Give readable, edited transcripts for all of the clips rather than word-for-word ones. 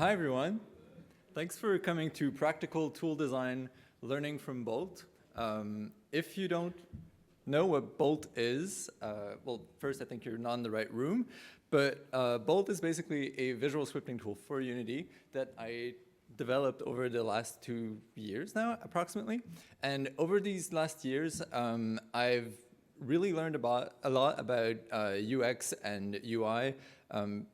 Hi, everyone. Thanks for coming to Practical Tool Design Learning from Bolt. If you don't know what Bolt is, well, first, I think you're not in the right room. But Bolt is basically a visual scripting tool for Unity that I developed over the last 2 years now, approximately. And over these last years, I've really learned a lot about UX and UI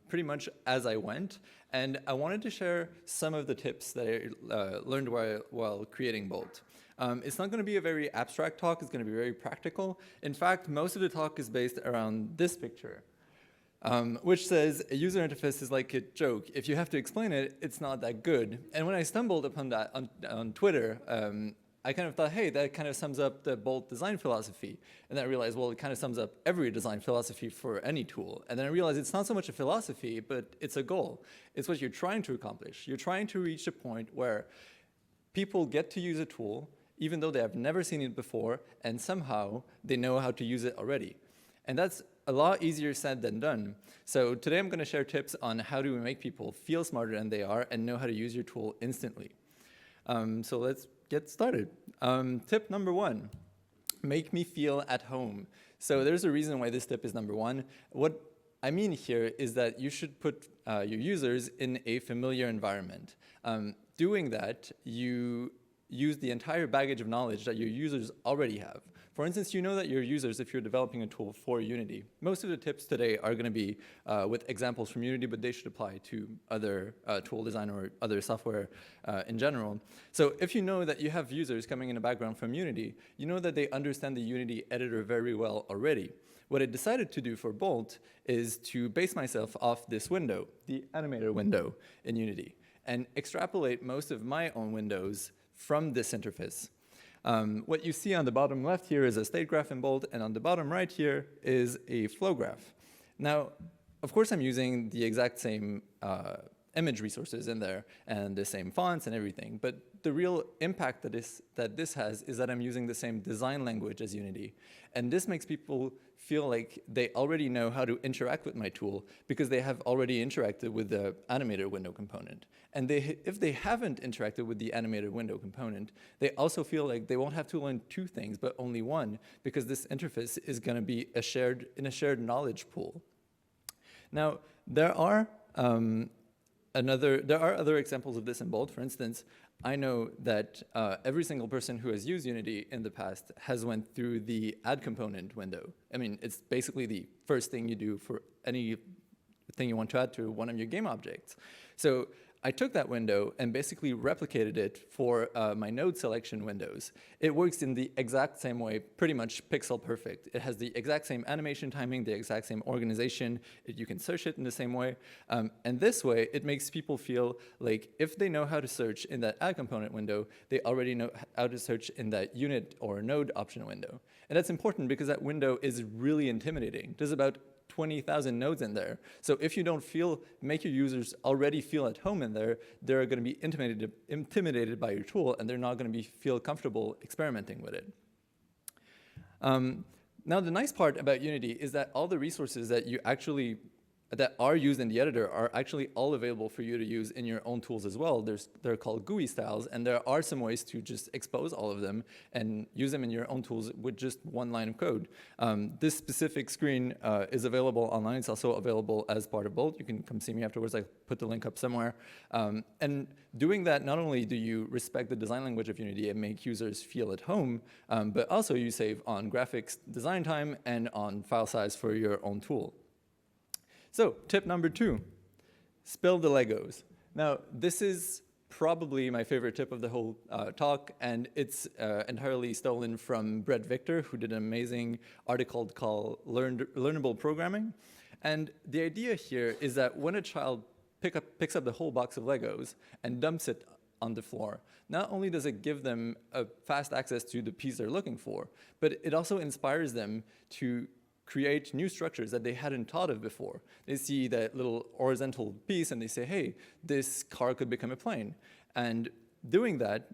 pretty much as I went. And I wanted to share some of the tips that I learned while creating Bolt. It's not going to be a very abstract talk. It's going to be very practical. In fact, most of the talk is based around this picture, which says a user interface is like a joke. If you have to explain it, it's not that good. And when I stumbled upon that on Twitter, I kind of thought, hey, that kind of sums up the Bolt design philosophy. And then I realized, well, it kind of sums up every design philosophy for any tool. And then I realized it's not so much a philosophy, but it's a goal. It's what you're trying to accomplish. You're trying to reach a point where people get to use a tool, even though they have never seen it before, and somehow they know how to use it already. And that's a lot easier said than done. So today I'm going to share tips on how to make people feel smarter than they are and know how to use your tool instantly. So let's get started. Tip number 1, make me feel at home. So there's a reason why this tip is number 1. What I mean here is that you should put your users in a familiar environment. Doing that, you use the entire baggage of knowledge that your users already have. For instance, you know that your users, if you're developing a tool for Unity, most of the tips today are going to be with examples from Unity, but they should apply to other tool design or other software in general. So if you know that you have users coming in the background from Unity, you know that they understand the Unity editor very well already. What I decided to do for Bolt is to base myself off this window, the animator window in Unity, and extrapolate most of my own windows from this interface. What you see on the bottom left here is a state graph in Bolt, and on the bottom right here is a flow graph. Now, of course, I'm using the exact same image resources in there and the same fonts and everything, but the real impact that this has is that I'm using the same design language as Unity. And this makes people feel like they already know how to interact with my tool because they have already interacted with the animator window component. And if they haven't interacted with the animator window component, they also feel like they won't have to learn 2 things, but only one, because this interface is going to be in a shared knowledge pool. Now, there are other examples of this in Bolt. For instance, I know that every single person who has used Unity in the past has went through the add component window. I mean, it's basically the first thing you do for anything you want to add to one of your game objects. So I took that window and basically replicated it for my node selection windows. It works in the exact same way, pretty much pixel perfect. It has the exact same animation timing, the exact same organization. You can search it in the same way. And this way, it makes people feel like if they know how to search in that add component window, they already know how to search in that unit or node option window. And that's important because that window is really intimidating. There's about 20,000 nodes in there. So if you don't make your users already feel at home in there, they're going to be intimidated by your tool, and they're not going to feel comfortable experimenting with it. Now, the nice part about Unity is that all the resources that are used in the editor are actually all available for you to use in your own tools as well. They're called GUI styles, and there are some ways to just expose all of them and use them in your own tools with just 1 line of code. This specific screen is available online. It's also available as part of Bolt. You can come see me afterwards. I put the link up somewhere. And doing that, not only do you respect the design language of Unity and make users feel at home, but also you save on graphics design time and on file size for your own tool. So tip number 2, spill the Legos. Now, this is probably my favorite tip of the whole talk, and it's entirely stolen from Brett Victor, who did an amazing article called Learnable Programming. And the idea here is that when a child picks up the whole box of Legos and dumps it on the floor, not only does it give them a fast access to the piece they're looking for, but it also inspires them to create new structures that they hadn't thought of before. They see that little horizontal piece and they say, hey, this car could become a plane. And doing that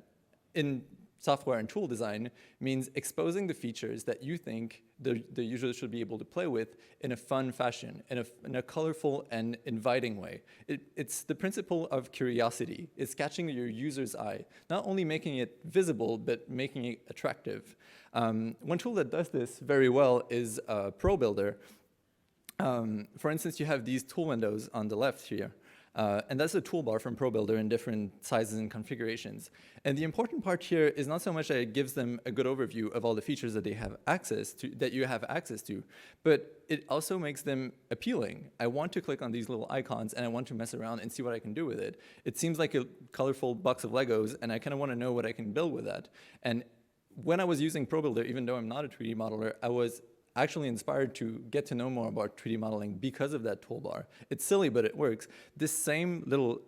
in software and tool design means exposing the features that you think the user should be able to play with in a fun fashion, in a colorful and inviting way. It's the principle of curiosity. It's catching your user's eye, not only making it visible, but making it attractive. One tool that does this very well is ProBuilder. For instance, you have these tool windows on the left here. And that's a toolbar from ProBuilder in different sizes and configurations. And the important part here is not so much that it gives them a good overview of all the features that they have access to, that you have access to, but it also makes them appealing. I want to click on these little icons and I want to mess around and see what I can do with it. It seems like a colorful box of Legos and I kind of want to know what I can build with that. And when I was using ProBuilder, even though I'm not a 3D modeler, I was actually inspired to get to know more about 3D modeling because of that toolbar. It's silly, but it works. This same little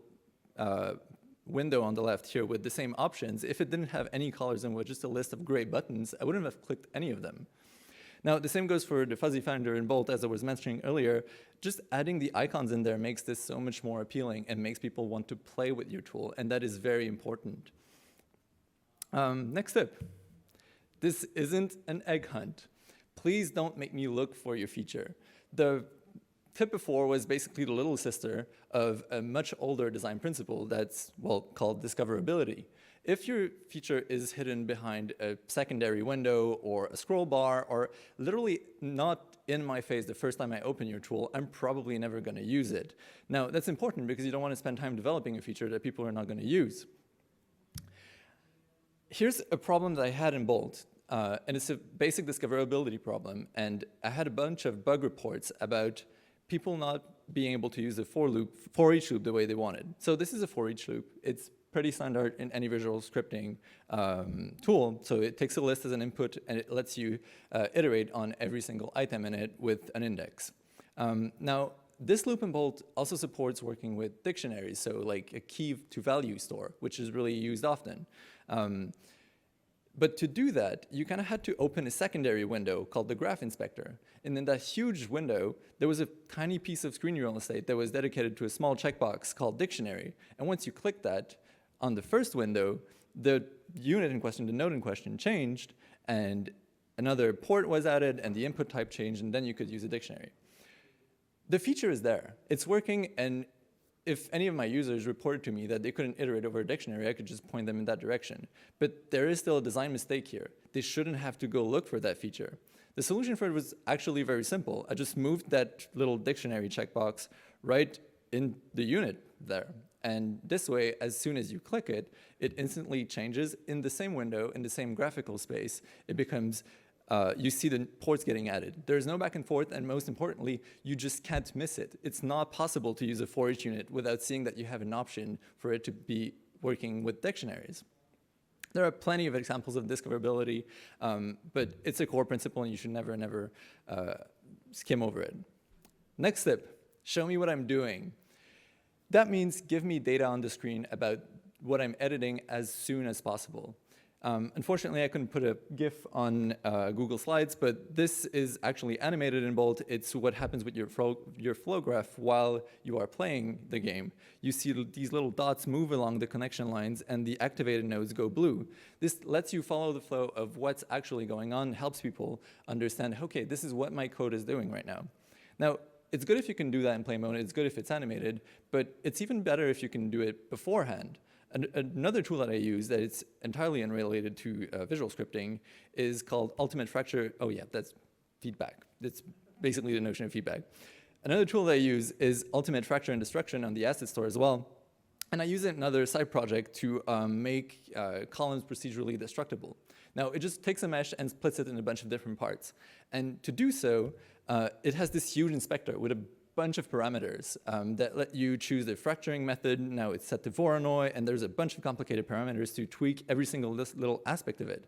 window on the left here with the same options, if it didn't have any colors and was just a list of gray buttons, I wouldn't have clicked any of them. Now, the same goes for the fuzzy finder in Bolt, as I was mentioning earlier. Just adding the icons in there makes this so much more appealing and makes people want to play with your tool, and that is very important. Next tip. This isn't an egg hunt. Please don't make me look for your feature. The tip before was basically the little sister of a much older design principle that's, well, called discoverability. If your feature is hidden behind a secondary window or a scroll bar or literally not in my face the first time I open your tool, I'm probably never going to use it. Now, that's important because you don't want to spend time developing a feature that people are not going to use. Here's a problem that I had in Bolt. And it's a basic discoverability problem. And I had a bunch of bug reports about people not being able to use the for each loop the way they wanted. So this is a for each loop. It's pretty standard in any visual scripting tool. So it takes a list as an input and it lets you iterate on every single item in it with an index. Now, this loop in Bolt also supports working with dictionaries, so like a key to value store, which is really used often. But to do that, you kind of had to open a secondary window called the Graph Inspector. And in that huge window, there was a tiny piece of screen real estate that was dedicated to a small checkbox called Dictionary. And once you click that on the first window, the unit in question, the node in question changed, and another port was added, and the input type changed, and then you could use a dictionary. The feature is there. It's working, and if any of my users reported to me that they couldn't iterate over a dictionary, I could just point them in that direction. But there is still a design mistake here. They shouldn't have to go look for that feature. The solution for it was actually very simple. I just moved that little dictionary checkbox right in the unit there. And this way, as soon as you click it, it instantly changes in the same window, in the same graphical space. It becomes you see the ports getting added. There's no back and forth, and most importantly, you just can't miss it. It's not possible to use a for each unit without seeing that you have an option for it to be working with dictionaries. There are plenty of examples of discoverability, but it's a core principle, and you should never skim over it. Next tip, show me what I'm doing. That means give me data on the screen about what I'm editing as soon as possible. Unfortunately, I couldn't put a GIF on Google Slides, but this is actually animated in Bolt. It's what happens with your flow graph while you are playing the game. You see these little dots move along the connection lines, and the activated nodes go blue. This lets you follow the flow of what's actually going on, helps people understand, okay, this is what my code is doing right now. Now, it's good if you can do that in play mode. It's good if it's animated, but it's even better if you can do it beforehand. Another tool that I use that is entirely unrelated to visual scripting is called Ultimate Fracture. Oh yeah, that's feedback. That's basically the notion of feedback. Another tool that I use is Ultimate Fracture and Destruction on the asset store as well. And I use it in another side project to make columns procedurally destructible. Now, it just takes a mesh and splits it in a bunch of different parts. And to do so, it has this huge inspector with a bunch of parameters that let you choose the fracturing method. Now it's set to Voronoi, and there's a bunch of complicated parameters to tweak every single little aspect of it.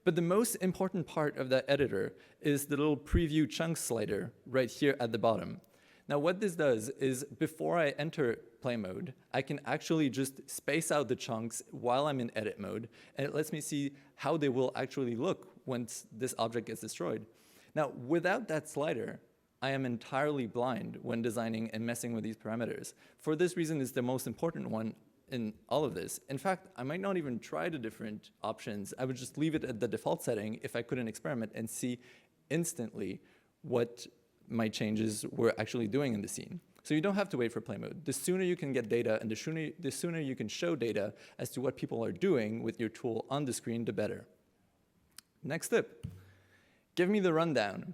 But the most important part of that editor is the little preview chunk slider right here at the bottom. Now what this does is before I enter play mode, I can actually just space out the chunks while I'm in edit mode, and it lets me see how they will actually look once this object gets destroyed. Now without that slider, I am entirely blind when designing and messing with these parameters. For this reason, it's the most important one in all of this. In fact, I might not even try the different options. I would just leave it at the default setting if I couldn't experiment and see instantly what my changes were actually doing in the scene. So you don't have to wait for play mode. The sooner you can get data and the sooner you can show data as to what people are doing with your tool on the screen, the better. Next tip, give me the rundown.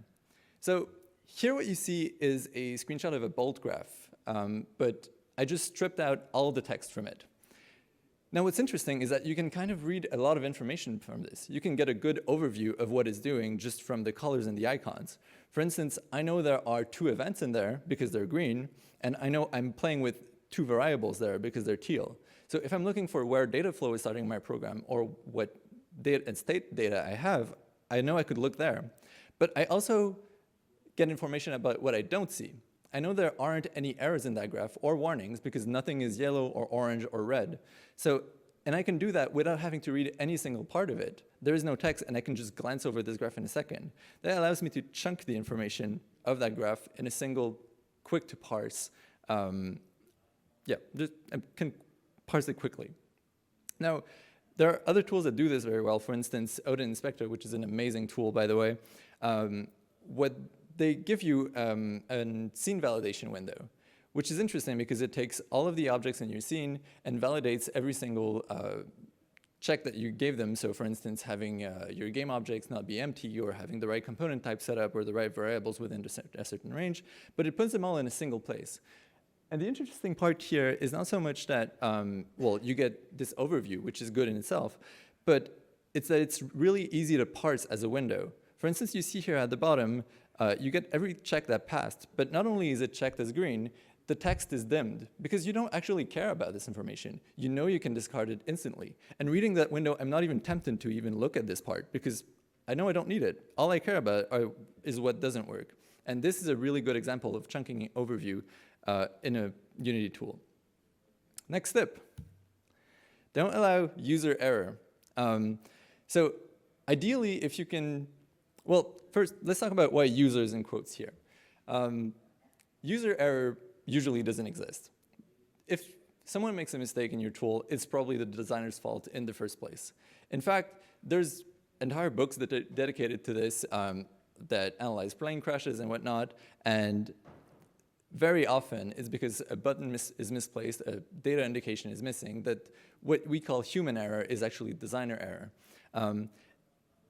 So here what you see is a screenshot of a bolt graph, but I just stripped out all the text from it. Now what's interesting is that you can kind of read a lot of information from this. You can get a good overview of what it's doing just from the colors and the icons. For instance, I know there are 2 events in there because they're green, and I know I'm playing with 2 variables there because they're teal. So if I'm looking for where data flow is starting my program or what data and state data I have, I know I could look there. But I also get information about what I don't see. I know there aren't any errors in that graph or warnings because nothing is yellow or orange or red. So, and I can do that without having to read any single part of it. There is no text, and I can just glance over this graph in a second. That allows me to chunk the information of that graph in a single, quick to parse. Just, I can parse it quickly. Now, there are other tools that do this very well. For instance, Odin Inspector, which is an amazing tool, by the way. What they give you a scene validation window, which is interesting because it takes all of the objects in your scene and validates every single check that you gave them. So for instance, having your game objects not be empty or having the right component type set up or the right variables within a certain range, but it puts them all in a single place. And the interesting part here is not so much that, well, you get this overview, which is good in itself, but it's that it's really easy to parse as a window. For instance, you see here at the bottom, you get every check that passed, but not only is it checked as green, the text is dimmed because you don't actually care about this information. You know you can discard it instantly. And reading that window, I'm not even tempted to even look at this part because I know I don't need it. All I care about is what doesn't work. And this is a really good example of chunking an overview in a Unity tool. Next tip, don't allow user error. So ideally, if you can, well, first, let's talk about why users in quotes here. User error usually doesn't exist. If someone makes a mistake in your tool, it's probably the designer's fault in the first place. In fact, there's entire books that are dedicated to this that analyze plane crashes and whatnot, and very often it's because a button is misplaced, a data indication is missing, that what we call human error is actually designer error.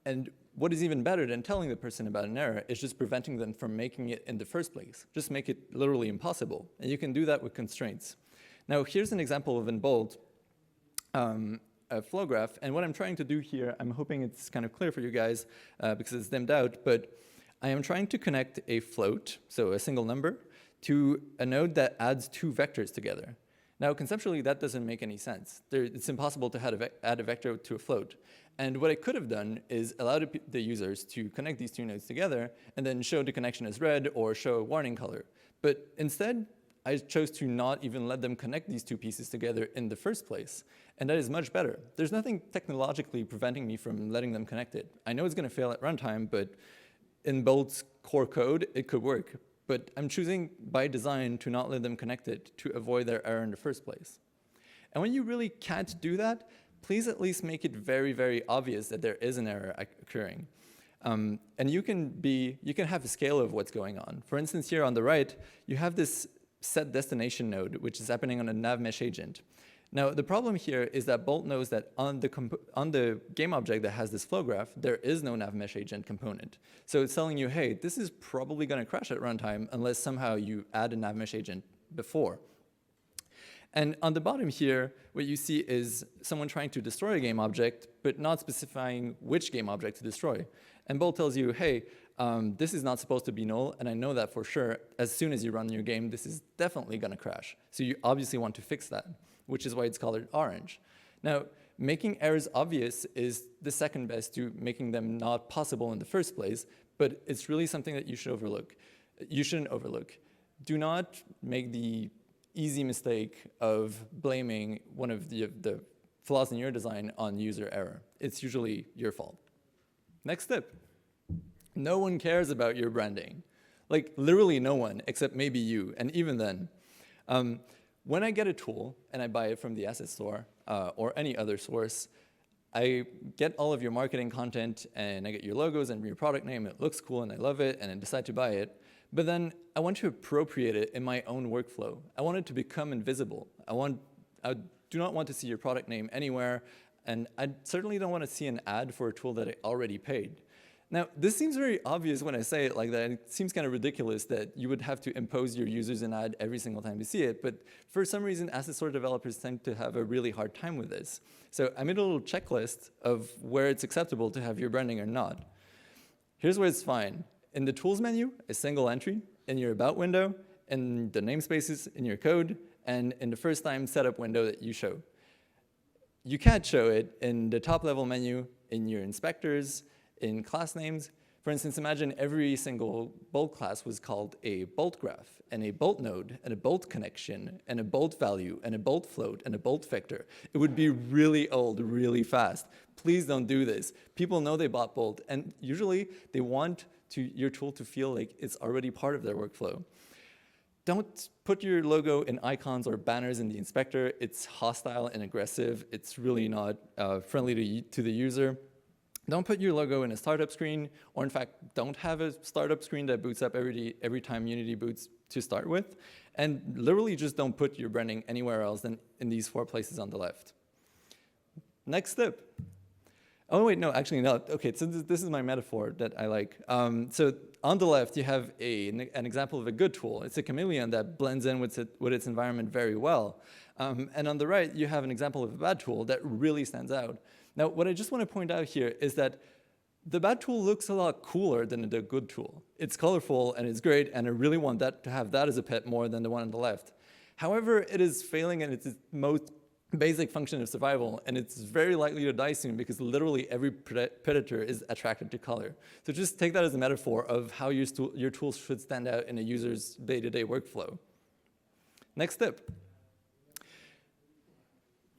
And what is even better than telling the person about an error is just preventing them from making it in the first place. Just make it literally impossible. And you can do that with constraints. Now, here's an example of in Bolt, a flow graph. And what I'm trying to do here, I'm hoping it's kind of clear for you guys because it's dimmed out, but I am trying to connect a float, so a single number, to a node that adds 2 vectors together. Now, conceptually, that doesn't make any sense. It's impossible to add a vector to a float. And what I could have done is allowed the users to connect these 2 nodes together and then show the connection as red or show a warning color. But instead, I chose to not even let them connect these 2 pieces together in the first place. And that is much better. There's nothing technologically preventing me from letting them connect it. I know it's going to fail at runtime, but in Bolt's core code, it could work. But I'm choosing by design to not let them connect it to avoid their error in the first place. And when you really can't do that, please at least make it very, very obvious that there is an error occurring. And you can have a scale of what's going on. For instance, here on the right, you have this set destination node, which is happening on a nav mesh agent. Now, the problem here is that Bolt knows that on the game object that has this flow graph, there is no nav mesh agent component. So it's telling you, hey, this is probably going to crash at runtime unless somehow you add a nav mesh agent before. And on the bottom here, what you see is someone trying to destroy a game object, but not specifying which game object to destroy. And Bolt tells you, hey, this is not supposed to be null, and I know that for sure. As soon as you run your game, this is definitely going to crash. So you obviously want to fix that, which is why it's colored orange. Now, making errors obvious is the second best to making them not possible in the first place, but it's really something that you should overlook. You shouldn't overlook. Do not make the easy mistake of blaming one of the flaws in your design on user error. It's usually your fault. Next tip. No one cares about your branding. Like literally no one, except maybe you, and even then. When I get a tool and I buy it from the asset store or any other source, I get all of your marketing content and I get your logos and your product name. It looks cool and I love it and I decide to buy it. But then I want to appropriate it in my own workflow. I want it to become invisible. I do not want to see your product name anywhere, and I certainly don't want to see an ad for a tool that I already paid. Now, this seems very obvious when I say it like that. It seems kind of ridiculous that you would have to impose your users an ad every single time you see it, but for some reason, asset store developers tend to have a really hard time with this. So I made a little checklist of where it's acceptable to have your branding or not. Here's where it's fine. In the tools menu, a single entry, in your about window, in the namespaces, in your code, and in the first time setup window that you show. You can't show it in the top level menu, in your inspectors, in class names. For instance, imagine every single bolt class was called a bolt graph, and a bolt node, and a bolt connection, and a bolt value, and a bolt float, and a bolt vector. It would be really old, really fast. Please don't do this. People know they bought bolt, and usually they want your tool to feel like it's already part of their workflow. Don't put your logo in icons or banners in the inspector. It's hostile and aggressive. It's really not friendly to the user. Don't put your logo in a startup screen, or in fact, don't have a startup screen that boots up every time Unity boots to start with. And literally just don't put your branding anywhere else than in these 4 places on the left. Next step. Oh, wait, no, actually not. Okay, so this is my metaphor that I like. So on the left, you have an example of a good tool. It's a chameleon that blends in with its environment very well. And on the right, you have an example of a bad tool that really stands out. Now, what I just want to point out here is that the bad tool looks a lot cooler than the good tool. It's colorful and it's great, and I really want to have that as a pet more than the one on the left. However, it is failing in its most basic function of survival, and it's very likely to die soon because literally every predator is attracted to color. So just take that as a metaphor of how your tools should stand out in a user's day-to-day workflow. Next step.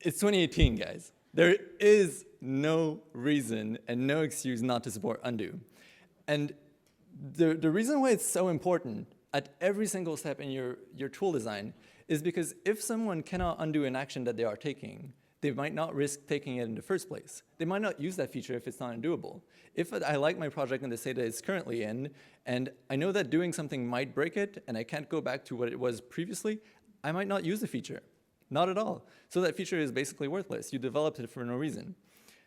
It's 2018, guys. There is no reason and no excuse not to support undo. And the reason why it's so important at every single step in your tool design is because if someone cannot undo an action that they are taking, they might not risk taking it in the first place. They might not use that feature if it's not undoable. If I like my project in the state that it's currently in, and I know that doing something might break it, and I can't go back to what it was previously, I might not use the feature. Not at all. So that feature is basically worthless. You developed it for no reason.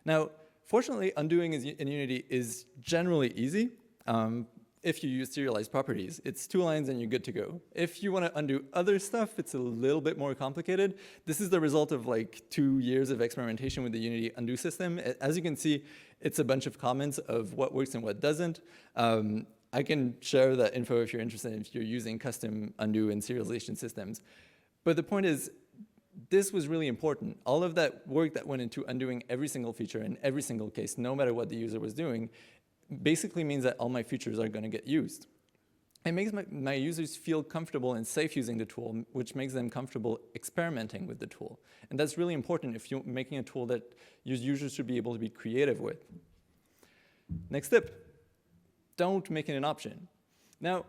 Now, fortunately, undoing in Unity is generally easy. If you use serialized properties. It's 2 lines and you're good to go. If you want to undo other stuff, it's a little bit more complicated. This is the result of like 2 years of experimentation with the Unity undo system. As you can see, it's a bunch of comments of what works and what doesn't. I can share that info if you're interested, if you're using custom undo and serialization systems. But the point is, this was really important. All of that work that went into undoing every single feature in every single case, no matter what the user was doing, basically means that all my features are going to get used. It makes my users feel comfortable and safe using the tool, which makes them comfortable experimenting with the tool. And that's really important if you're making a tool that your users should be able to be creative with. Next tip, don't make it an option. Now,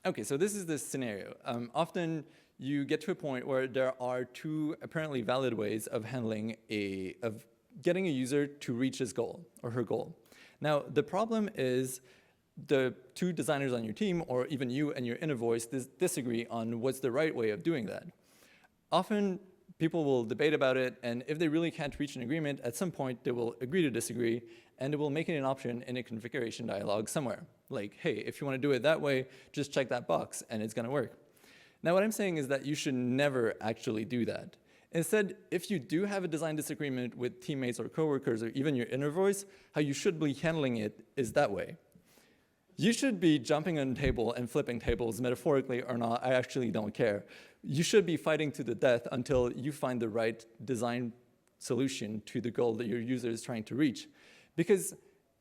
okay, so this is the scenario. Often you get to a point where there are 2 apparently valid ways of getting a user to reach his goal or her goal. Now, the problem is the 2 designers on your team, or even you and your inner voice, disagree on what's the right way of doing that. Often, people will debate about it, and if they really can't reach an agreement, at some point they will agree to disagree, and they will make it an option in a configuration dialog somewhere. Like, hey, if you want to do it that way, just check that box, and it's going to work. Now, what I'm saying is that you should never actually do that. Instead, if you do have a design disagreement with teammates or coworkers or even your inner voice, how you should be handling it is that way. You should be jumping on a table and flipping tables, metaphorically or not, I actually don't care. You should be fighting to the death until you find the right design solution to the goal that your user is trying to reach. Because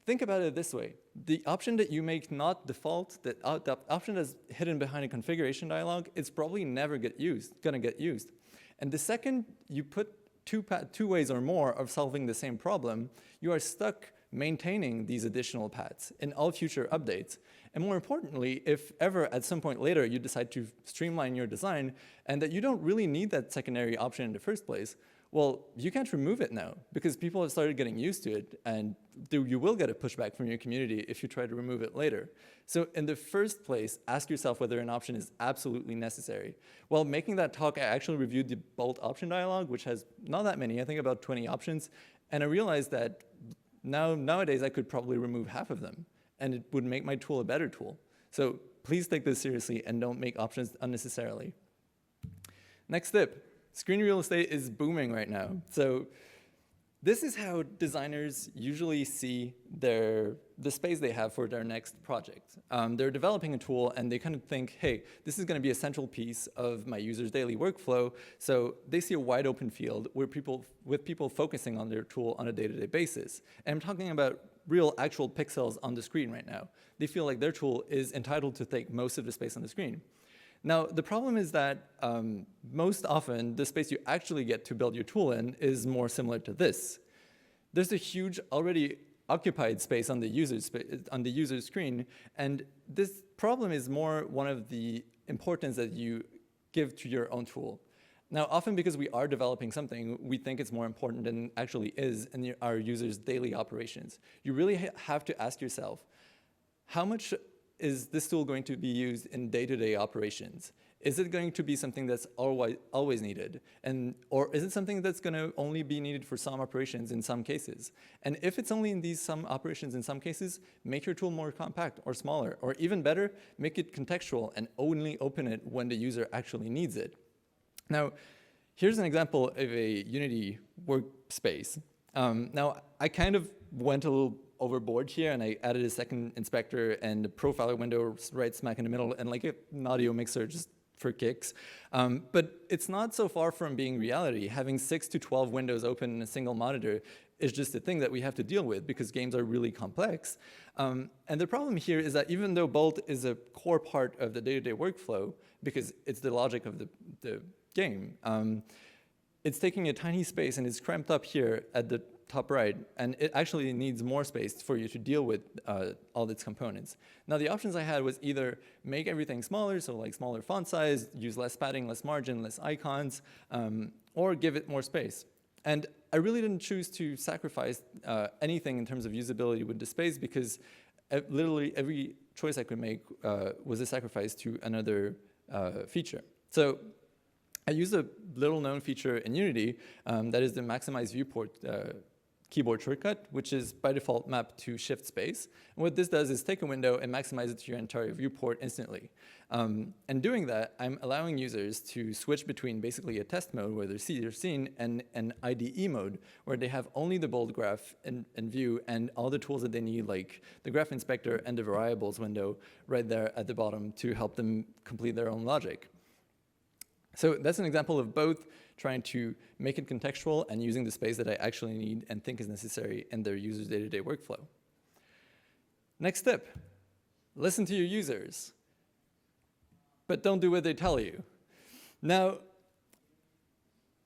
think about it this way. The option that you make not default, the option that's hidden behind a configuration dialog, it's probably never gonna get used. And the second you put 2 ways or more of solving the same problem, you are stuck maintaining these additional paths in all future updates. And more importantly, if ever at some point later you decide to streamline your design and that you don't really need that secondary option in the first place, Well, you can't remove it now because people have started getting used to it, and you will get a pushback from your community if you try to remove it later. So in the first place, ask yourself whether an option is absolutely necessary. While making that talk, I actually reviewed the Bolt option dialog, which has not that many, I think about 20 options, and I realized that nowadays I could probably remove half of them, and it would make my tool a better tool. So please take this seriously and don't make options unnecessarily. Next tip. Screen real estate is booming right now. So this is how designers usually see the space they have for their next project. They're developing a tool and they kind of think, hey, this is gonna be a central piece of my user's daily workflow. So they see a wide open field with people focusing on their tool on a day-to-day basis. And I'm talking about real actual pixels on the screen right now. They feel like their tool is entitled to take most of the space on the screen. Now, the problem is that most often, the space you actually get to build your tool in is more similar to this. There's a huge already occupied space on the user's screen, and this problem is more one of the importance that you give to your own tool. Now, often because we are developing something, we think it's more important than it actually is in our users' daily operations. You really have to ask yourself, how much is this tool going to be used in day-to-day operations? Is it going to be something that's always needed? Or is it something that's gonna only be needed for some operations in some cases? And if it's only in these some operations in some cases, make your tool more compact or smaller, or even better, make it contextual and only open it when the user actually needs it. Now, here's an example of a Unity workspace. Now, I kind of went a little overboard here, and I added a second inspector and a profiler window right smack in the middle, and like an audio mixer just for kicks. But it's not so far from being reality. Having 6 to 12 windows open in a single monitor is just a thing that we have to deal with because games are really complex. And the problem here is that even though Bolt is a core part of the day-to-day workflow, because it's the logic of the game, it's taking a tiny space and it's cramped up here at the top right, and it actually needs more space for you to deal with all its components. Now, the options I had was either make everything smaller, so like smaller font size, use less padding, less margin, less icons, or give it more space. And I really didn't choose to sacrifice anything in terms of usability with the space because literally every choice I could make was a sacrifice to another feature. So I used a little known feature in Unity that is the maximize viewport keyboard shortcut, which is by default mapped to shift space. And what this does is take a window and maximize it to your entire viewport instantly. And doing that, I'm allowing users to switch between basically a test mode where they're seen and an IDE mode where they have only the bold graph in view and all the tools that they need, like the graph inspector and the variables window right there at the bottom to help them complete their own logic. So that's an example of both trying to make it contextual and using the space that I actually need and think is necessary in their users' day-to-day workflow. Next tip, listen to your users, but don't do what they tell you. Now,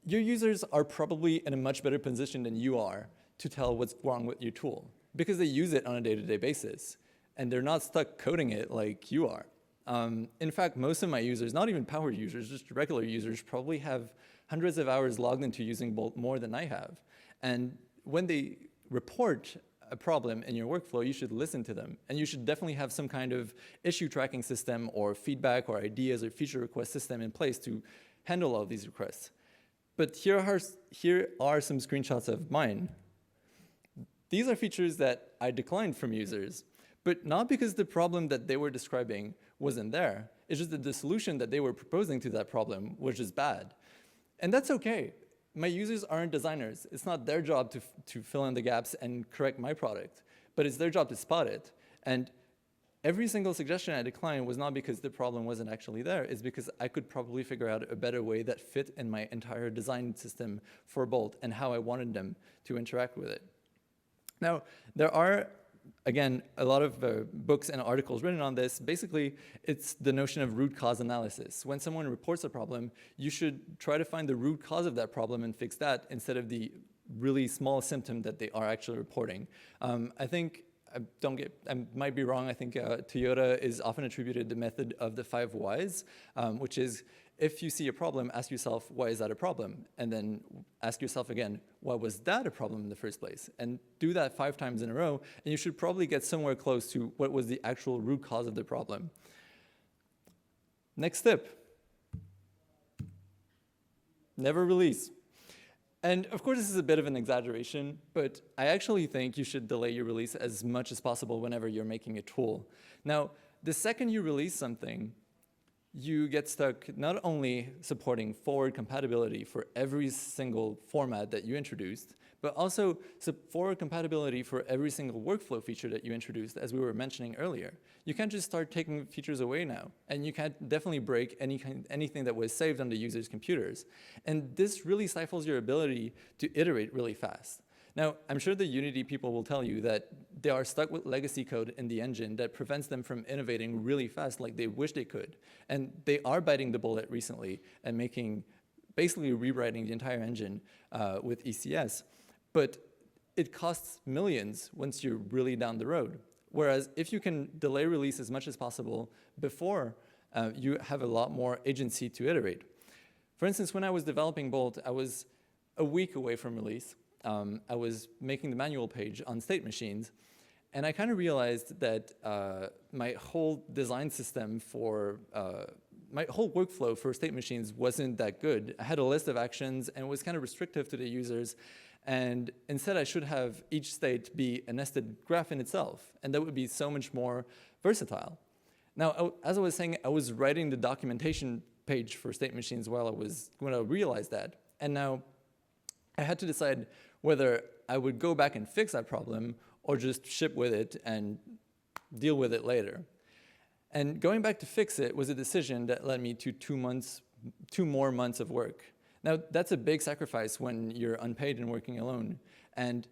your users are probably in a much better position than you are to tell what's wrong with your tool because they use it on a day-to-day basis and they're not stuck coding it like you are. In fact, most of my users, not even powered users, just regular users, probably have hundreds of hours logged into using Bolt more than I have. And when they report a problem in your workflow, you should listen to them. And you should definitely have some kind of issue tracking system or feedback or ideas or feature request system in place to handle all these requests. But here are some screenshots of mine. These are features that I declined from users, but not because the problem that they were describing wasn't there. It's just that the solution that they were proposing to that problem was just bad. And that's okay. My users aren't designers. It's not their job to fill in the gaps and correct my product, but it's their job to spot it. And every single suggestion I declined was not because the problem wasn't actually there. It's because I could probably figure out a better way that fit in my entire design system for Bolt and how I wanted them to interact with it. Now, there are again, a lot of books and articles written on this. Basically, it's the notion of root cause analysis. When someone reports a problem, you should try to find the root cause of that problem and fix that instead of the really small symptom that they are actually reporting. I think, I might be wrong, I think Toyota is often attributed the method of the 5 whys, which is if you see a problem, ask yourself, why is that a problem? And then ask yourself again, why was that a problem in the first place? And do that 5 times in a row, and you should probably get somewhere close to what was the actual root cause of the problem. Next tip, never release. And of course, this is a bit of an exaggeration, but I actually think you should delay your release as much as possible whenever you're making a tool. Now, the second you release something, you get stuck not only supporting forward compatibility for every single format that you introduced, but also forward compatibility for every single workflow feature that you introduced, as we were mentioning earlier. You can't just start taking features away now, and you can't definitely break anything that was saved on the user's computers. And this really stifles your ability to iterate really fast. Now, I'm sure the Unity people will tell you that they are stuck with legacy code in the engine that prevents them from innovating really fast like they wish they could. And they are biting the bullet recently and basically rewriting the entire engine with ECS. But it costs millions once you're really down the road. Whereas if you can delay release as much as possible before, you have a lot more agency to iterate. For instance, when I was developing Bolt, I was a week away from release. I was making the manual page on state machines, and I kind of realized that my whole design system for, my whole workflow for state machines wasn't that good. I had a list of actions, and it was kind of restrictive to the users, and instead I should have each state be a nested graph in itself, and that would be so much more versatile. Now, as I was saying, I was writing the documentation page for state machines when I realized that, and now I had to decide whether I would go back and fix that problem or just ship with it and deal with it later. And going back to fix it was a decision that led me to 2 more months of work. Now, that's a big sacrifice when you're unpaid and working alone. And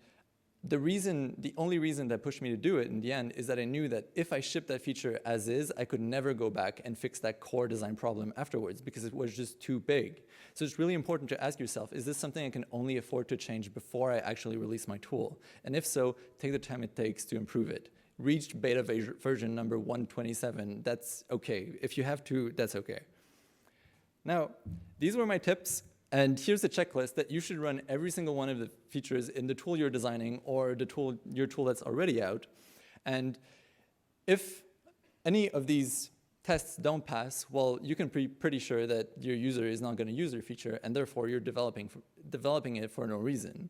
the only reason that pushed me to do it in the end is that I knew that if I shipped that feature as is, I could never go back and fix that core design problem afterwards because it was just too big. So it's really important to ask yourself, is this something I can only afford to change before I actually release my tool? And if so, take the time it takes to improve it. Reached beta version number 127, that's okay. If you have to, that's okay. Now, these were my tips. And here's a checklist that you should run every single one of the features in the tool you're designing or your tool that's already out. And if any of these tests don't pass, well, you can be pretty sure that your user is not going to use your feature, and therefore you're developing it for no reason.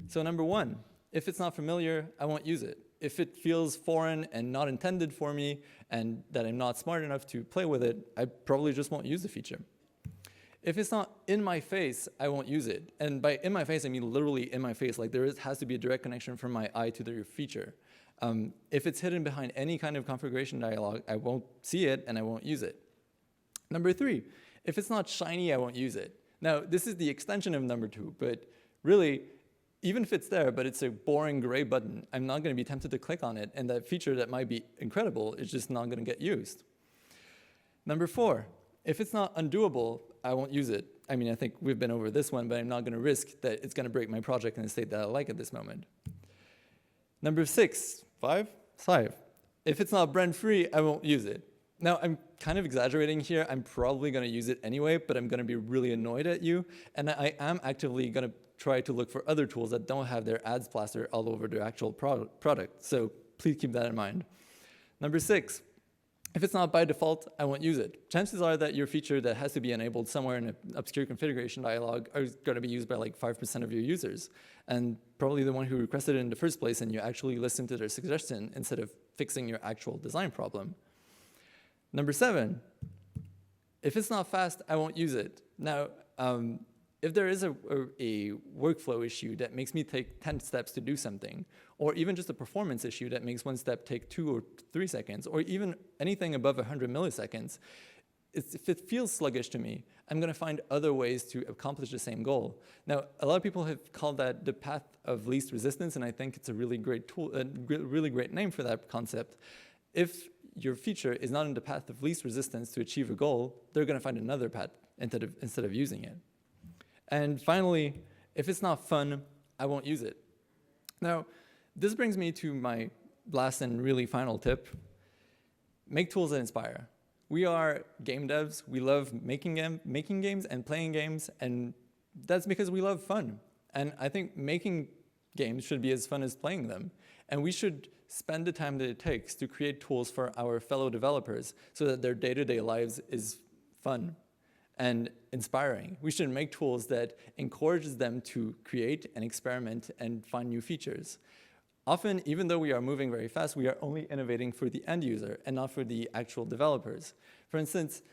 So number 1, if it's not familiar, I won't use it. If it feels foreign and not intended for me and that I'm not smart enough to play with it, I probably just won't use the feature. If it's not in my face, I won't use it. And by in my face, I mean literally in my face. Like has to be a direct connection from my eye to the feature. If it's hidden behind any kind of configuration dialog, I won't see it and I won't use it. Number 3, if it's not shiny, I won't use it. Now, this is the extension of number 2, but really, even if it's there, but it's a boring gray button, I'm not going to be tempted to click on it, and that feature that might be incredible is just not going to get used. Number 4, if it's not undoable, I won't use it. I mean, I think we've been over this one, but I'm not going to risk that it's going to break my project in a state that I like at this moment. Number 5, if it's not brand-free, I won't use it. Now, I'm kind of exaggerating here. I'm probably going to use it anyway, but I'm going to be really annoyed at you. And I am actively going to try to look for other tools that don't have their ads plaster all over their actual product. So please keep that in mind. Number 6, if it's not by default, I won't use it. Chances are that your feature that has to be enabled somewhere in an obscure configuration dialog is going to be used by like 5% of your users, and probably the one who requested it in the first place, and you actually listen to their suggestion instead of fixing your actual design problem. Number 7, if it's not fast, I won't use it. Now, if there is a workflow issue that makes me take 10 steps to do something, or even just a performance issue that makes one step take 2 or 3 seconds, or even anything above 100 milliseconds, if it feels sluggish to me, I'm going to find other ways to accomplish the same goal. Now, a lot of people have called that the path of least resistance, and I think it's a really great tool, a really great name for that concept. If your feature is not in the path of least resistance to achieve a goal, they're going to find another path instead of using it. And finally, if it's not fun, I won't use it. Now, this brings me to my last and really final tip. Make tools that inspire. We are game devs. We love making games and playing games, and that's because we love fun. And I think making games should be as fun as playing them. And we should spend the time that it takes to create tools for our fellow developers so that their day-to-day lives is fun and inspiring. We should make tools that encourages them to create and experiment and find new features. Often, even though we are moving very fast, we are only innovating for the end user and not for the actual developers. For instance,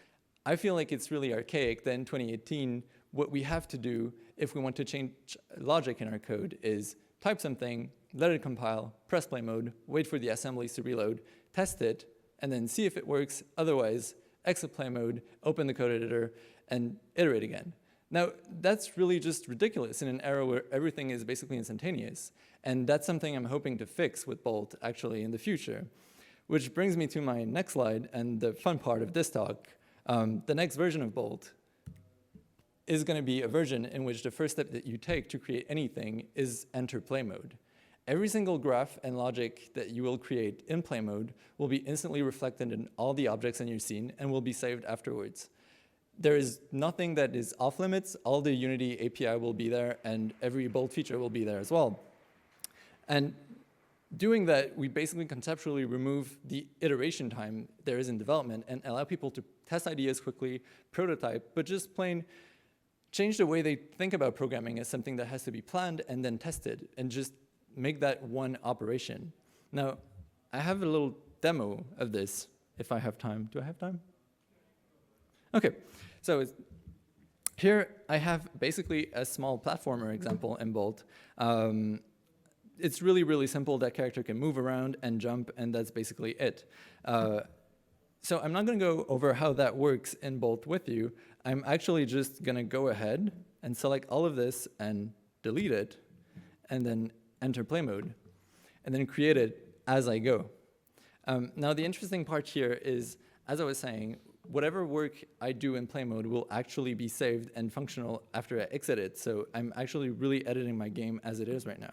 I feel like it's really archaic that in 2018, what we have to do if we want to change logic in our code is type something, let it compile, press play mode, wait for the assemblies to reload, test it, and then see if it works. Otherwise, exit play mode, open the code editor, and iterate again. Now, that's really just ridiculous in an era where everything is basically instantaneous. And that's something I'm hoping to fix with Bolt, actually, in the future. Which brings me to my next slide and the fun part of this talk. The next version of Bolt is going to be a version in which the first step that you take to create anything is enter play mode. Every single graph and logic that you will create in play mode will be instantly reflected in all the objects in your scene and will be saved afterwards. There is nothing that is off limits. All the Unity API will be there, and every Bolt feature will be there as well. And doing that, we basically conceptually remove the iteration time there is in development and allow people to test ideas quickly, prototype, but just plain change the way they think about programming as something that has to be planned and then tested, and just make that one operation. Now, I have a little demo of this, if I have time. Do I have time? Okay, so here I have basically a small platformer example in Bolt. It's really, really simple. That character can move around and jump, and that's basically it. So I'm not going to go over how that works in Bolt with you. I'm actually just going to go ahead and select all of this and delete it, and then enter play mode, and then create it as I go. Now, the interesting part here is, as I was saying, whatever work I do in play mode will actually be saved and functional after I exit it. So I'm actually really editing my game as it is right now.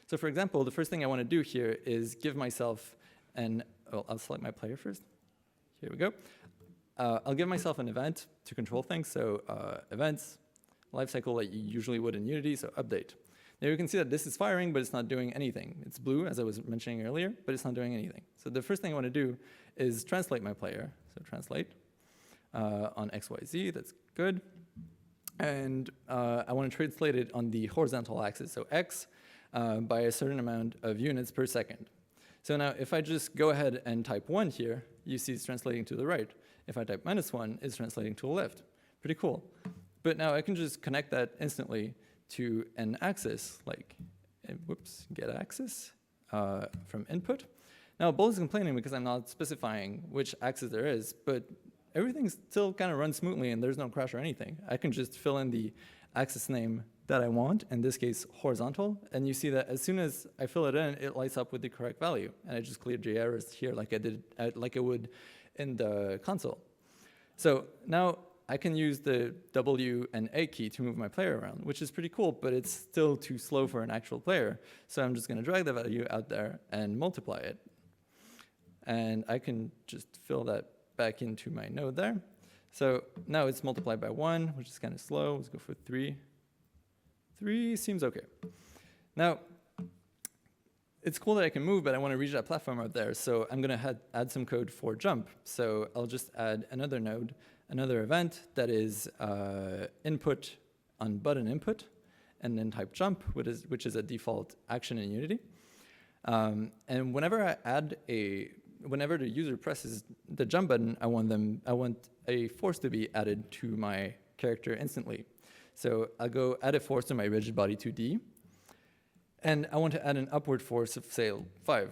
So for example, the first thing I want to do here is give myself I'll select my player first. Here we go. I'll give myself an event to control things. So events, lifecycle like you usually would in Unity, so update. Now you can see that this is firing, but it's not doing anything. It's blue, as I was mentioning earlier, but it's not doing anything. So the first thing I want to do is translate my player. So translate on XYZ, that's good. And I want to translate it on the horizontal axis, so X, by a certain amount of units per second. So now if I just go ahead and type 1 here, you see it's translating to the right. If I type -1, it's translating to the left. Pretty cool. But now I can just connect that instantly to an axis, like, get axis from input. Now, Bolt is complaining because I'm not specifying which axis there is, but everything still kind of runs smoothly and there's no crash or anything. I can just fill in the axis name that I want, in this case, horizontal, and you see that as soon as I fill it in, it lights up with the correct value, and I just cleared the errors here like I would in the console. So now I can use the W and A key to move my player around, which is pretty cool, but it's still too slow for an actual player. So I'm just going to drag the value out there and multiply it. And I can just fill that back into my node there. So now it's multiplied by 1, which is kind of slow. Let's go for 3. 3 seems OK. Now, it's cool that I can move, but I want to reach that platform out there. So I'm going to add some code for jump. So I'll just add another node, another event that is input on button input, and then type jump, which is a default action in Unity. And whenever the user presses the jump button, I want a force to be added to my character instantly. So I'll go add a force to my rigid body 2D. And I want to add an upward force of, say, 5.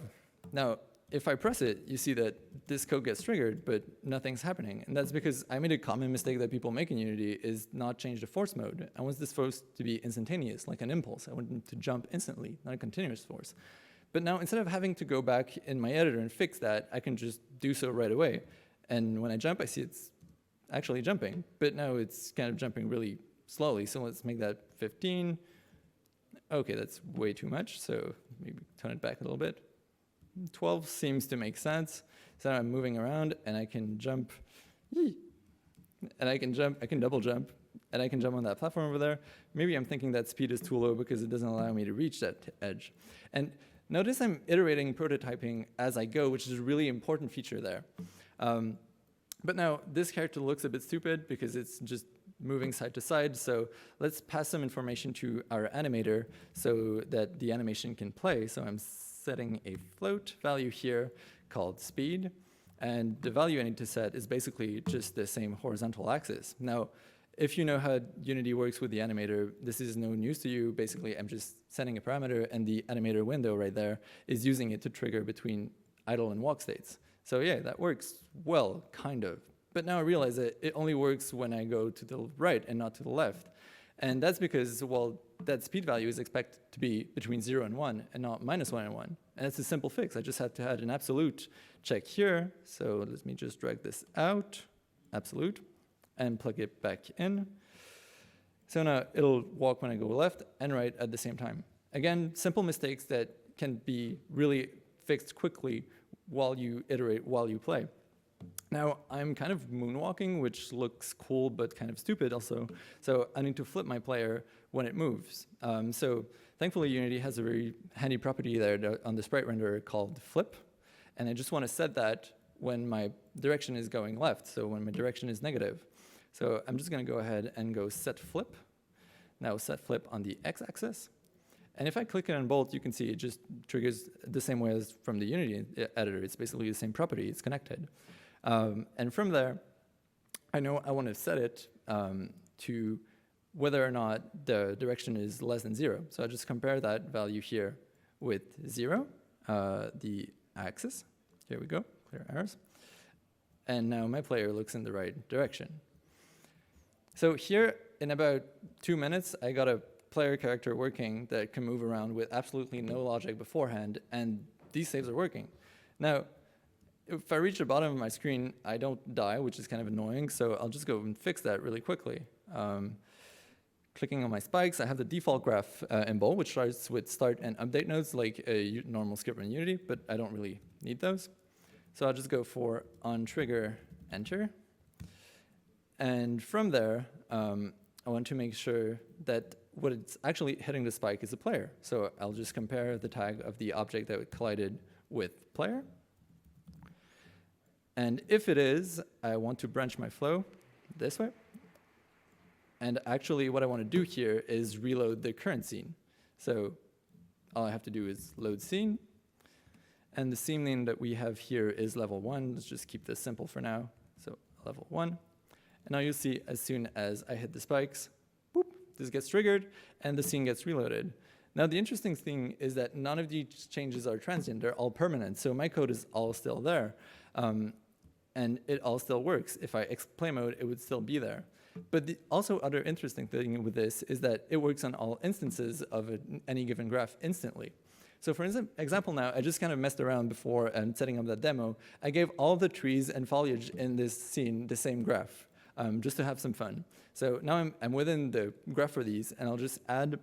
Now, if I press it, you see that this code gets triggered, but nothing's happening. And that's because I made a common mistake that people make in Unity is not change the force mode. I want this force to be instantaneous, like an impulse. I want them to jump instantly, not a continuous force. But now, instead of having to go back in my editor and fix that, I can just do so right away. And when I jump, I see it's actually jumping. But now it's kind of jumping really slowly. So let's make that 15. OK, that's way too much. So maybe turn it back a little bit. 12 seems to make sense. So I'm moving around, and I can jump Yee. And I can jump, I can double jump, and I can jump on that platform over there. Maybe I'm thinking that speed is too low because it doesn't allow me to reach that edge. And notice I'm iterating prototyping as I go, which is a really important feature there. But now this character looks a bit stupid because it's just moving side to side. So let's pass some information to our animator so that the animation can play. So I'm setting a float value here called speed. And the value I need to set is basically just the same horizontal axis. Now, if you know how Unity works with the animator, this is no news to you. Basically, I'm just setting a parameter, and the animator window right there is using it to trigger between idle and walk states. So yeah, that works well, kind of. But now I realize that it only works when I go to the right and not to the left. And that's because, well, that speed value is expected to be between 0 and 1 and not -1 and 1. And it's a simple fix. I just have to add an absolute check here. So let me just drag this out, absolute, and plug it back in. So now it'll walk when I go left and right at the same time. Again, simple mistakes that can be really fixed quickly while you iterate, while you play. Now, I'm kind of moonwalking, which looks cool, but kind of stupid also. So I need to flip my player when it moves. So thankfully, Unity has a very handy property there on the sprite renderer called flip. And I just want to set that when my direction is going left, so when my direction is negative. So I'm just going to go ahead and go set flip. Now set flip on the x-axis. And if I click it on Bolt, you can see it just triggers the same way as from the Unity editor. It's basically the same property. It's connected. And from there, I know I want to set it to whether or not the direction is less than 0. So I just compare that value here with 0, the axis. Here we go, clear arrows. And now my player looks in the right direction. So here, in about 2 minutes, I got a player character working that can move around with absolutely no logic beforehand, and these saves are working. Now, if I reach the bottom of my screen, I don't die, which is kind of annoying, so I'll just go and fix that really quickly. Clicking on my spikes, I have the default graph in Bolt, which starts with start and update nodes like a normal script in Unity, but I don't really need those. So I'll just go for on trigger, enter. And from there, I want to make sure that what it's actually hitting the spike is the player. So I'll just compare the tag of the object that collided with player. And if it is, I want to branch my flow this way. And actually, what I want to do here is reload the current scene. So all I have to do is load scene. And the scene name that we have here is level 1. Let's just keep this simple for now. So level 1. And now you'll see as soon as I hit the spikes, boop, this gets triggered, and the scene gets reloaded. Now, the interesting thing is that none of these changes are transient. They're all permanent. So my code is all still there. And it all still works. If I play mode, it would still be there. But the also other interesting thing with this is that it works on all instances of any given graph instantly. So for example now, I just kind of messed around before and setting up that demo. I gave all the trees and foliage in this scene the same graph, just to have some fun. So now I'm within the graph for these, and I'll just add,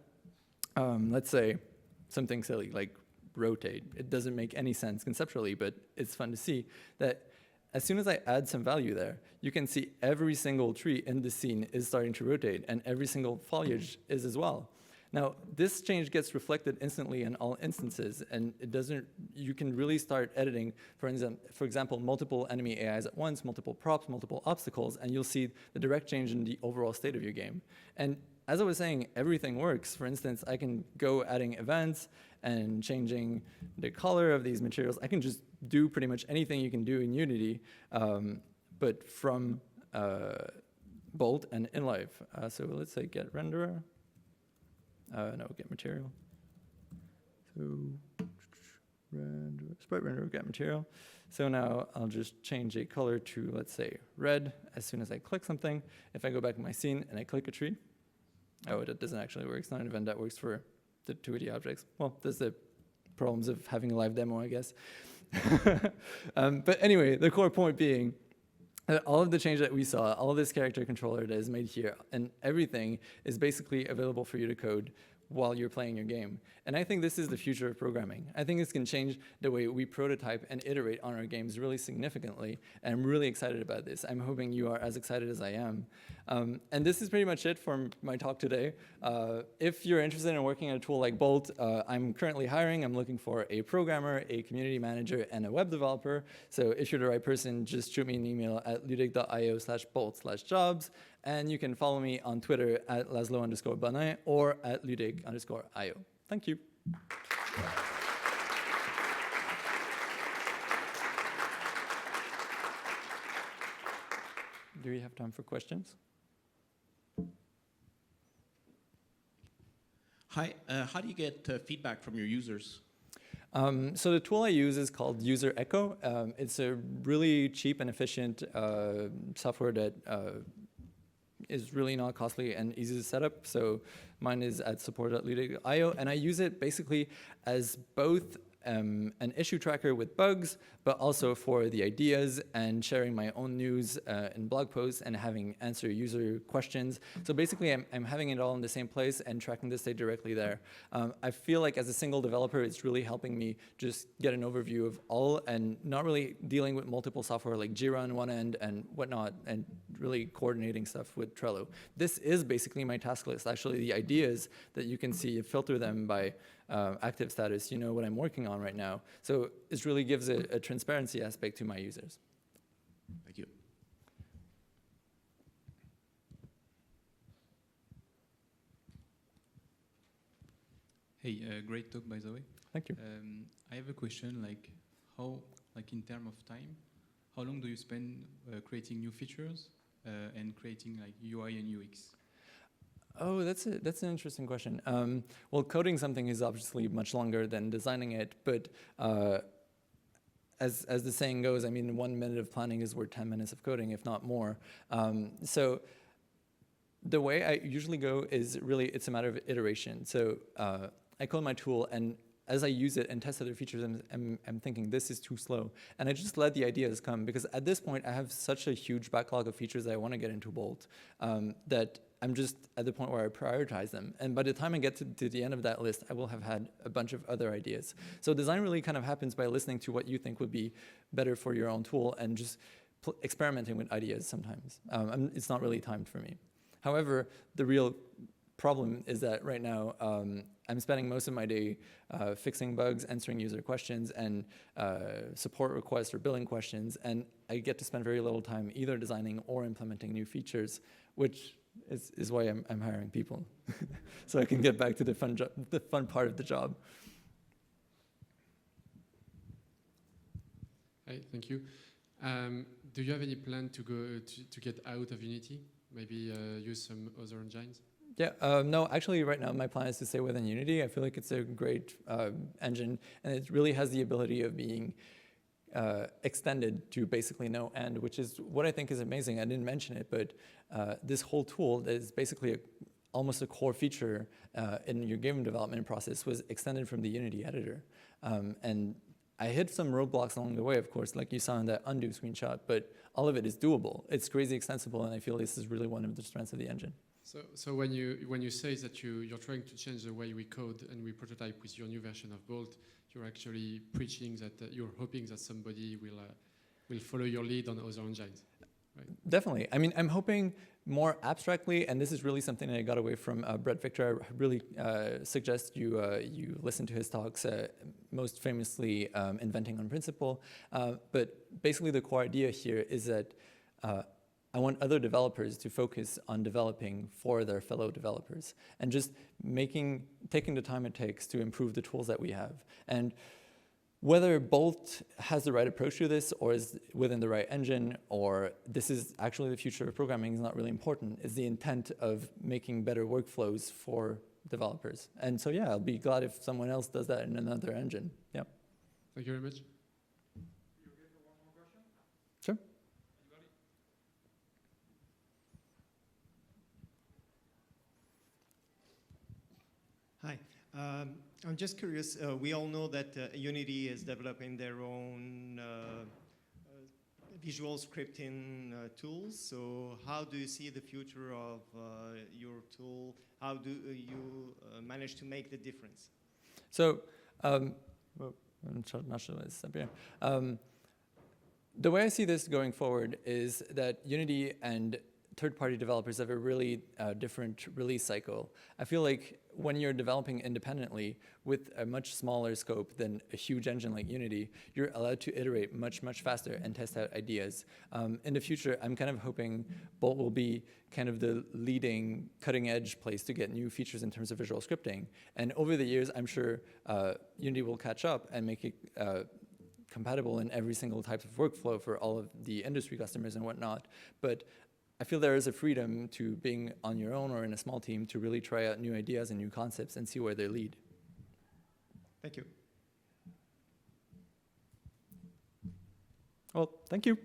let's say, something silly like rotate. It doesn't make any sense conceptually, but it's fun to see that as soon as I add some value there, you can see every single tree in the scene is starting to rotate, and every single foliage is as well. Now, this change gets reflected instantly in all instances, and it doesn't. You can really start editing, for example, multiple enemy AIs at once, multiple props, multiple obstacles, and you'll see the direct change in the overall state of your game. And as I was saying, everything works. For instance, I can go adding events and changing the color of these materials. I can just do pretty much anything you can do in Unity, but from Bolt and in live. So let's say get renderer. No, get material. So sprite renderer, get material. So now I'll just change a color to, let's say, red as soon as I click something. If I go back to my scene and I click a tree, oh, that doesn't actually work. It's not an event that works for the 2D objects. Well, there's the problems of having a live demo, I guess. But anyway, the core point being that all of the change that we saw, all of this character controller that is made here, and everything is basically available for you to code while you're playing your game. And I think this is the future of programming. I think this can change the way we prototype and iterate on our games really significantly. And I'm really excited about this. I'm hoping you are as excited as I am. And this is pretty much it for my talk today. If you're interested in working on a tool like Bolt, I'm currently hiring. I'm looking for a programmer, a community manager, and a web developer. So if you're the right person, just shoot me an email at ludic.io/bolt/jobs. And you can follow me on Twitter at Laszlo_Bonin or at ludic_io. Thank you. Do we have time for questions? Hi, how do you get feedback from your users? So the tool I use is called User Echo. It's a really cheap and efficient software that is really not costly and easy to set up. So mine is at support.ludic.io, and I use it basically as both an issue tracker with bugs, but also for the ideas and sharing my own news in blog posts and having answer user questions. So basically, I'm having it all in the same place and tracking the state directly there. I feel like as a single developer, it's really helping me just get an overview of all and not really dealing with multiple software like Jira on one end and whatnot, and really coordinating stuff with Trello. This is basically my task list. Actually, the ideas that you can see, you filter them by active status, you know what I'm working on right now. So it really gives a transparency aspect to my users. Thank you. Hey, great talk, by the way. Thank you. I have a question, like how, like in terms of time, how long do you spend creating new features and creating like UI and UX? Oh, that's an interesting question. Well, coding something is obviously much longer than designing it, but as the saying goes, I mean, 1 minute of planning is worth 10 minutes of coding, if not more. So the way I usually go is really, it's a matter of iteration. So I code my tool, and as I use it and test other features, I'm thinking this is too slow. And I just let the ideas come, because at this point, I have such a huge backlog of features that I want to get into Bolt that I'm just at the point where I prioritize them. And by the time I get to the end of that list, I will have had a bunch of other ideas. So design really kind of happens by listening to what you think would be better for your own tool and just experimenting with ideas sometimes. It's not really timed for me. However, the real problem is that right now I'm spending most of my day fixing bugs, answering user questions, and support requests or billing questions, and I get to spend very little time either designing or implementing new features, which is why I'm hiring people, so I can get back to the fun part of the job. Hi, thank you. Do you have any plan to go to get out of Unity? Maybe use some other engines? Yeah, no, actually right now my plan is to stay within Unity. I feel like it's a great engine, and it really has the ability of being extended to basically no end, which is what I think is amazing. I didn't mention it, but this whole tool is basically almost a core feature in your game development process was extended from the Unity editor. And I hit some roadblocks along the way, of course, like you saw in that undo screenshot, but all of it is doable. It's crazy extensible, and I feel this is really one of the strengths of the engine. So when you say that you're trying to change the way we code and we prototype with your new version of Bolt, you're actually preaching that you're hoping that somebody will follow your lead on other engines, right? Definitely. I mean, I'm hoping more abstractly, and this is really something that I got away from Brett Victor. I really suggest you listen to his talks, most famously Inventing on Principle. But basically the core idea here is that I want other developers to focus on developing for their fellow developers and just taking the time it takes to improve the tools that we have. And whether Bolt has the right approach to this or is within the right engine, or this is actually the future of programming is not really important. It's the intent of making better workflows for developers. And so, yeah, I'll be glad if someone else does that in another engine. Yeah. Thank you very much. You okay for one more question? Sure. Hi. I'm just curious. We all know that Unity is developing their own visual scripting tools. So how do you see the future of your tool? How do you manage to make the difference? So, well, not sure what's up here. The way I see this going forward is that Unity and third-party developers have a really different release cycle. I feel like when you're developing independently with a much smaller scope than a huge engine like Unity, you're allowed to iterate much, much faster and test out ideas. In the future, I'm kind of hoping Bolt will be kind of the leading, cutting-edge place to get new features in terms of visual scripting. And over the years, I'm sure Unity will catch up and make it compatible in every single type of workflow for all of the industry customers and whatnot. But I feel there is a freedom to being on your own or in a small team to really try out new ideas and new concepts and see where they lead. Thank you. Well, thank you.